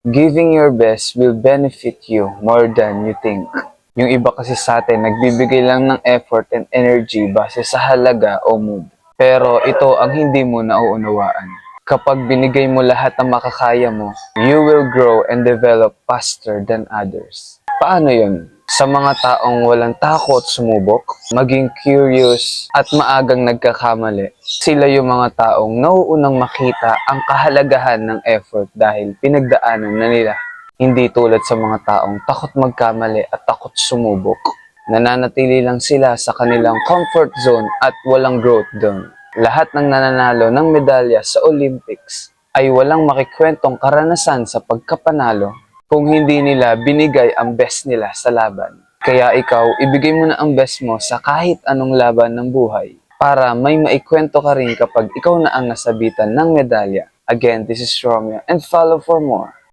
Giving your best will benefit you more than you think. Yung iba kasi sa atin, nagbibigay lang ng effort and energy base sa halaga o mood. Pero ito ang hindi mo nauunawaan. Kapag binigay mo lahat ng makakaya mo, you will grow and develop faster than others. Paano yun? Sa mga taong walang takot sumubok, maging curious at maagang nagkakamali, sila yung mga taong nauunang makita ang kahalagahan ng effort dahil pinagdaanan na nila. Hindi tulad sa mga taong takot magkamali at takot sumubok. Nananatili lang sila sa kanilang comfort zone at walang growth doon. Lahat ng nananalo ng medalya sa Olympics ay walang makikwentong karanasan sa pagkapanalo kung hindi nila binigay ang best nila sa laban. Kaya ikaw, ibigay mo na ang best mo sa kahit anong laban ng buhay para may maikwento ka rin kapag ikaw na ang nasabitan ng medalya. Again, this is Romeo and follow for more.